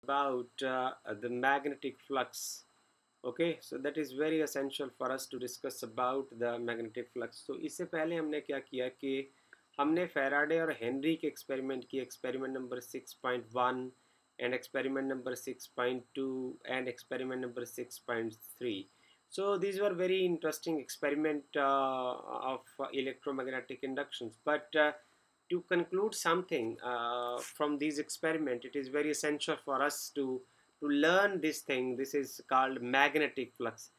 about the magnetic flux. Okay, so that is very essential for us to discuss about the magnetic flux. तो इससे पहले हमने क्या किया कि हमने फैराडे और हेनरी के एक्सपेरिमेंट किए, experiment number 6.1 and experiment number 6.2 and experiment number 6.3. So these were very interesting experiment of electromagnetic inductions. But to conclude something from these experiment, it is very essential for us to learn this thing. This is called magnetic flux.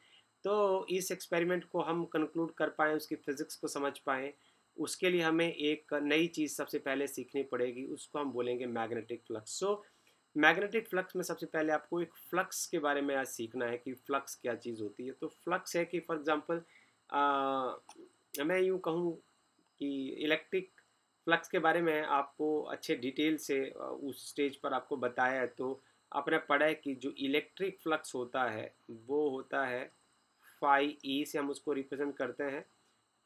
तो इस experiment को हम conclude कर पाएँ, उसकी physics को समझ पाएँ, उसके लिए हमें एक नई चीज़ सबसे पहले सीखनी पड़ेगी, उसको हम बोलेंगे magnetic flux. So magnetic flux में सबसे पहले आपको एक फ्लक्स के बारे में आज सीखना है कि फ्लक्स क्या चीज़ होती है. तो फ्लक्स है कि फॉर एग्जांपल मैं यूँ कहूँ कि इलेक्ट्रिक फ्लक्स के बारे में आपको अच्छे डिटेल से उस स्टेज पर आपको बताया है. तो आपने पढ़ा है कि जो इलेक्ट्रिक फ्लक्स होता है वो होता है फाई ई से हम उसको रिप्रेजेंट करते हैं,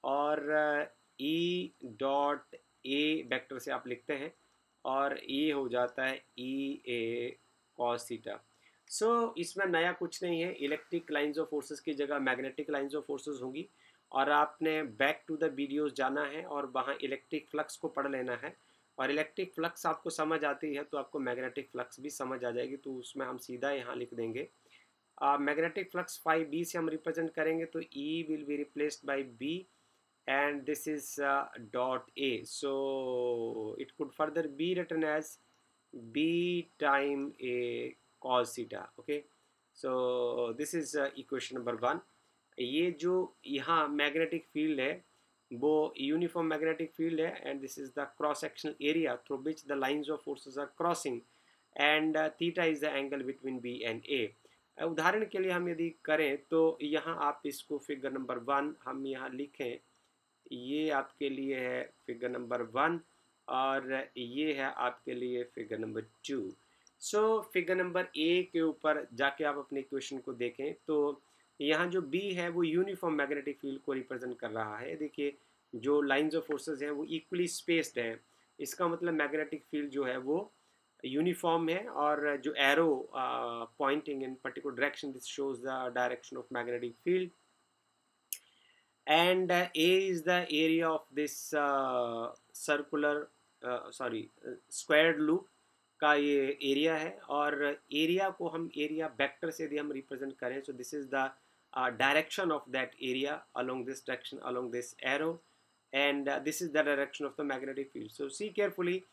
और ई डॉट ए वेक्टर से आप लिखते हैं, और ये हो जाता है ई ए कॉस थीटा. सो इसमें नया कुछ नहीं है. इलेक्ट्रिक लाइंस ऑफ फोर्सेस की जगह मैग्नेटिक लाइंस ऑफ फोर्सेस होंगी, और आपने बैक टू द वीडियोस जाना है और वहाँ इलेक्ट्रिक फ्लक्स को पढ़ लेना है. और इलेक्ट्रिक फ्लक्स आपको समझ आती है तो आपको मैग्नेटिक फ्लक्स भी समझ आ जाएगी. तो उसमें हम सीधा यहाँ लिख देंगे मैग्नेटिक फ्लक्स फाई बी से हम रिप्रेजेंट करेंगे, तो e will be replaced by b and this is dot A. So it could further be written as B time A cos theta. Okay, so this is equation number 1. ये जो यहाँ magnetic field है वो uniform magnetic field है, and this is the cross sectional area through which the lines of forces are crossing, and theta is the angle between B and A. उदाहरण के लिए हम यदि करें तो यहाँ आप इसको फिगर नंबर 1 हम यहाँ लिखें. ये आपके लिए है फिगर नंबर 1, और ये है आपके लिए figure number 2. So figure number A के ऊपर जाके आप अपने इक्वेशन को देखें तो यहाँ जो बी है वो यूनिफॉर्म मैग्नेटिक फील्ड को रिप्रेजेंट कर रहा है. देखिए जो लाइंस ऑफ फोर्सेस हैं वो इक्वली स्पेस्ड हैं, इसका मतलब मैग्नेटिक फील्ड जो है वो यूनिफॉर्म है, और जो arrow pointing in particular direction, this shows the direction of magnetic field. And A is the area of this squared loop का ये एरिया है, और एरिया को हम एरिया वेक्टर से यदि हम रिप्रेजेंट करें, so this is the direction of that area along this direction, along this arrow, and this is the direction of the magnetic field. So see carefully.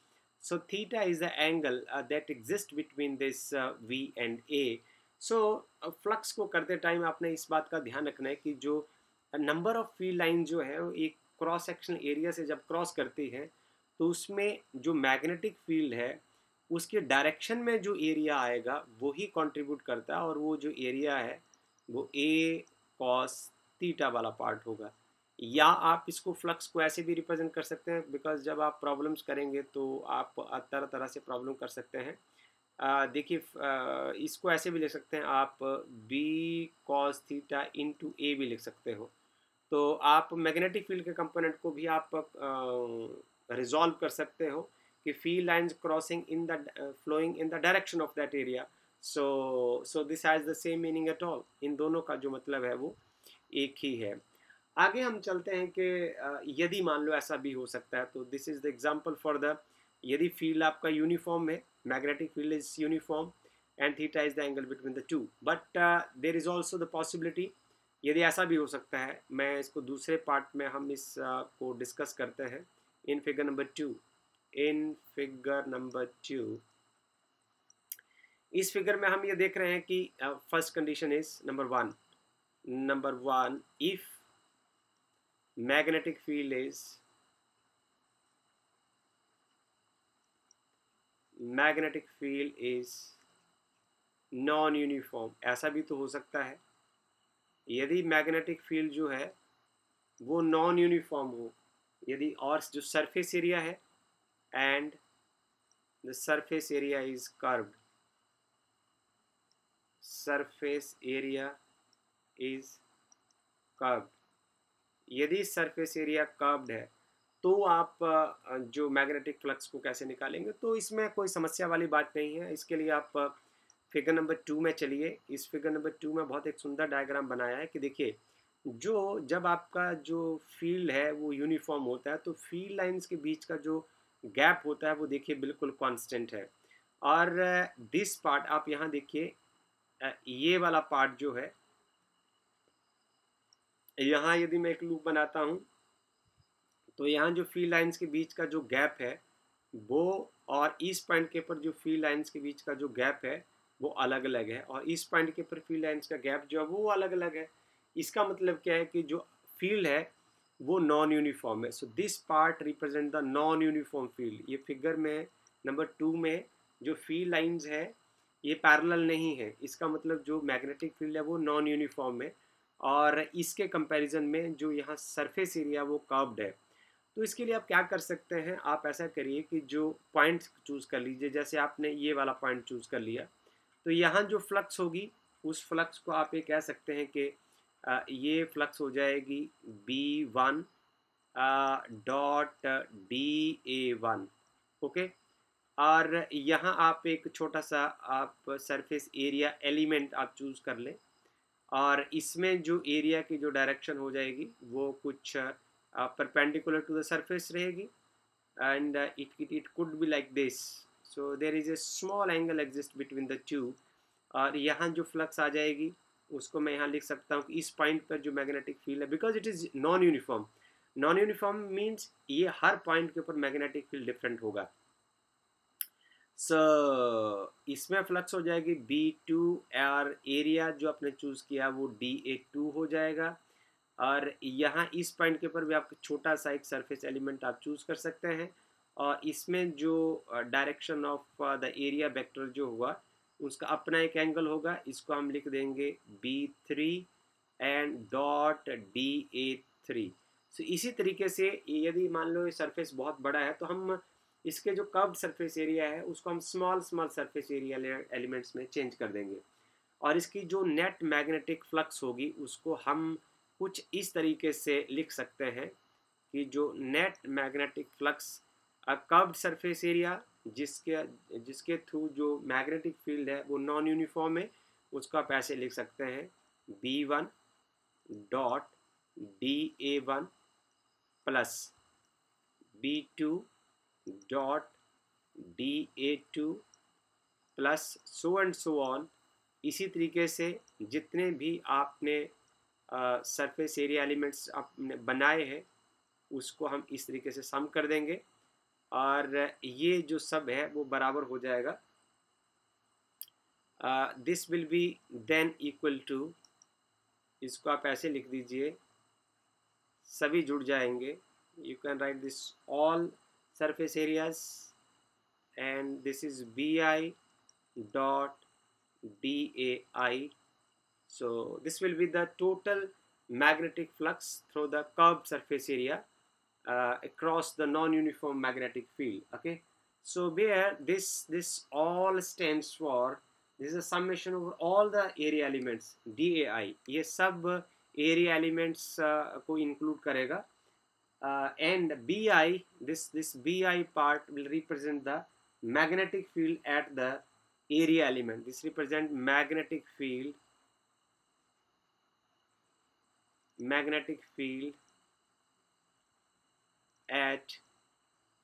So theta is the angle that exists between this V and A. So flux को करते time आपने इस बात का ध्यान रखना है कि जो नंबर ऑफ फील्ड लाइन जो है वो एक क्रॉस सेक्शनल एरिया से जब क्रॉस करती है तो उसमें जो मैग्नेटिक फील्ड है उसके डायरेक्शन में जो एरिया आएगा वो ही कंट्रीब्यूट करता है, और वो जो एरिया है वो ए कॉस थीटा वाला पार्ट होगा. या आप इसको फ्लक्स को ऐसे भी रिप्रेजेंट कर सकते हैं, बिकॉज जब आप प्रॉब्लम्स करेंगे तो आप तरह तरह से प्रॉब्लम कर सकते हैं. देखिए इसको ऐसे भी लिख सकते हैं आप, बी कॉस थीटा इंटू ए भी लिख सकते हो. तो आप मैग्नेटिक फील्ड के कंपोनेंट को भी आप रिजॉल्व कर सकते हो कि field lines crossing in the flowing in the direction of that area. So this has the same meaning at all. इन दोनों का जो मतलब है वो एक ही है. आगे हम चलते हैं कि यदि मान लो ऐसा भी हो सकता है, तो this is the example for the, यदि फील्ड आपका यूनिफॉर्म है, magnetic field is uniform and theta is the angle between the two, but there is also the possibility, यदि ऐसा भी हो सकता है. मैं इसको दूसरे पार्ट में हम इस को डिस्कस करते हैं in figure number 2. In figure number 2 इस फिगर में हम ये देख रहे हैं कि first condition is number 1 if magnetic field is non uniform. ऐसा भी तो हो सकता है यदि मैग्नेटिक फील्ड जो है वो नॉन यूनिफॉर्म हो, यदि और जो सरफेस एरिया है and the surface area is curved, surface area is curved. यदि सरफेस एरिया कर्व्ड है तो आप जो मैग्नेटिक फ्लक्स को कैसे निकालेंगे, तो इसमें कोई समस्या वाली बात नहीं है. इसके लिए आप फिगर नंबर 2 में चलिए। इस फिगर नंबर 2 में बहुत एक सुंदर डायग्राम बनाया है कि देखिए, जो जब आपका जो फील्ड है वो यूनिफॉर्म होता है तो फील्ड लाइंस के बीच का जो गैप होता है वो देखिए बिल्कुल कांस्टेंट है। और दिस पार्ट आप यहाँ देखिए, ये वाला पार्ट जो है, यहाँ यदि मैं एक लूप बनाता हूँ तो यहाँ जो फील्ड लाइंस के बीच का जो गैप है वो, और इस पॉइंट के ऊपर जो फील्ड लाइंस के बीच का जो गैप है वो अलग अलग है, और इस पॉइंट के ऊपर फील्ड लाइंस का गैप जो है वो अलग अलग है। इसका मतलब क्या है कि जो फील्ड है वो नॉन यूनिफॉर्म है। So this part represent the non uniform field. ये फिगर में नंबर 2 में जो फील्ड लाइंस है ये पैरेलल नहीं है, इसका मतलब जो मैग्नेटिक फील्ड है वो नॉन यूनिफॉर्म है, और इसके कंपैरिजन में जो यहाँ सरफेस एरिया वो कर्व्ड है। तो इसके लिए आप क्या कर सकते हैं, आप ऐसा करिए कि जो पॉइंट चूज़ कर लीजिए, जैसे आपने ये वाला पॉइंट चूज़ कर लिया तो यहाँ जो फ्लक्स होगी उस फ्लक्स को आप ये कह सकते हैं कि ये फ्लक्स हो जाएगी B1 डॉट DA1। ओके, और यहाँ आप एक छोटा सा आप सरफेस एरिया एलिमेंट आप चूज़ कर लें, और इसमें जो एरिया की जो डायरेक्शन हो जाएगी वो कुछ परपेंडिकुलर टू द सरफेस रहेगी, and it could be like this. So there is a small angle exist between the two, और यहाँ जो फ्लक्स आ जाएगी उसको मैं यहाँ लिख सकता हूँ कि इस पॉइंट पर जो मैग्नेटिक फील्ड है, because it is non uniform. Non uniform means ये हर पॉइंट के ऊपर मैग्नेटिक फील्ड डिफरेंट होगा। सो इसमें फ्लक्स हो जाएगी B2, और एरिया जो आपने चूज़ किया वो DA2 हो जाएगा, और यहाँ इस पॉइंट के ऊपर भी आप छोटा सा एक सरफेस एलिमेंट आप चूज़ कर सकते हैं, और इसमें जो direction of the area vector जो हुआ उसका अपना एक एंगल होगा, इसको हम लिख देंगे B3 एंड डॉट DA3। सो इसी तरीके से यदि मान लो ये सरफेस बहुत बड़ा है तो हम इसके जो कर्व्ड सरफेस एरिया है उसको हम small small surface area elements में चेंज कर देंगे, और इसकी जो नेट मैग्नेटिक फ्लक्स होगी उसको हम कुछ इस तरीके से लिख सकते हैं कि जो net magnetic flux curved surface area जिसके जिसके थ्रू जो मैग्नेटिक फील्ड है वो नॉन यूनिफॉर्म है, उसको आप ऐसे लिख सकते हैं B1 dot DA1 plus B2 dot DA2 plus so and so on. इसी तरीके से जितने भी आपने सरफेस एरिया एलिमेंट्स आपने बनाए हैं उसको हम इस तरीके से सम कर देंगे, और ये जो सब है वो बराबर हो जाएगा। This will be then equal to, इसको आप ऐसे लिख दीजिए, सभी जुड़ जाएंगे। You can write this all surface areas, and this is BI dot DAI. So this will be the total magnetic flux through the curved surface area across the non-uniform magnetic field. Okay, so where this all stands for, this is a summation over all the area elements DAI, ये सब area elements को include करेगा, and BI, this BI part will represent the magnetic field at the area element. This represent magnetic field at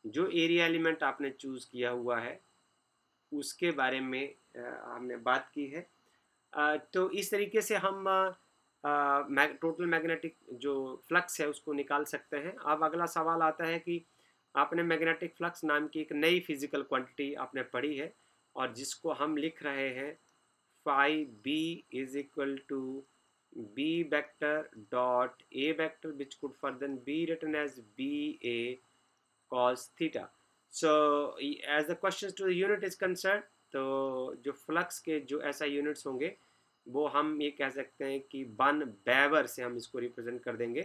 जो area element आपने choose किया हुआ है उसके बारे में हमने बात की है। तो इस तरीके से हम टोटल मैग्नेटिक जो फ्लक्स है उसको निकाल सकते हैं। अब अगला सवाल आता है कि आपने मैग्नेटिक फ्लक्स नाम की एक नई फिजिकल क्वांटिटी आपने पढ़ी है, और जिसको हम लिख रहे हैं phi b is equal to b vector dot a vector, which could further be written as BA cos theta. So as the questions to the unit is concerned, तो जो फ्लक्स के जो ऐसा यूनिट्स होंगे वो हम ये कह सकते हैं कि 1 बेवर से हम इसको रिप्रेजेंट कर देंगे।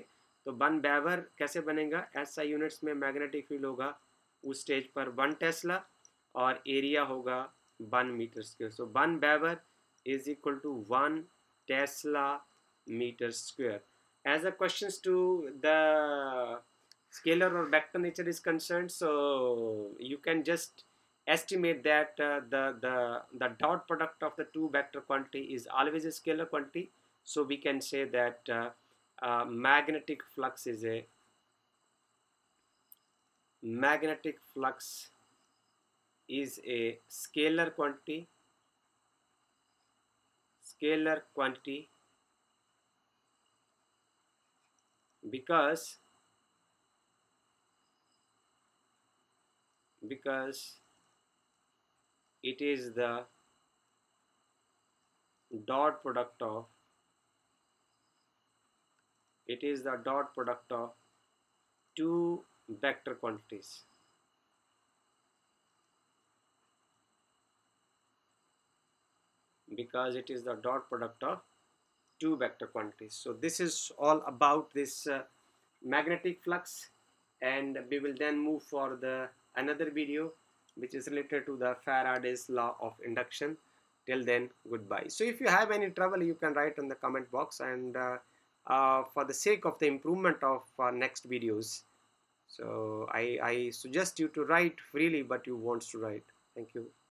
तो 1 बेवर कैसे बनेगा, ऐसा यूनिट्स में मैग्नेटिक फील्ड होगा उस स्टेज पर 1 टेस्ला, और एरिया होगा 1 metre square. So 1 weber is equal to 1 Tesla meter square. As the questions to the scalar or vector nature is concerned, so you can just estimate that the dot product of the two vector quantity is always a scalar quantity. So we can say that magnetic flux is a scalar quantity because it is the dot product of two vector quantities. Because it is the dot product of two vector quantities. So this is all about this magnetic flux, and we will then move for the another video which is related to the Faraday's law of induction. Till then, goodbye. So if you have any trouble, you can write in the comment box, and for the sake of the improvement of next videos, so I suggest you to write freely, but you want to write. Thank you.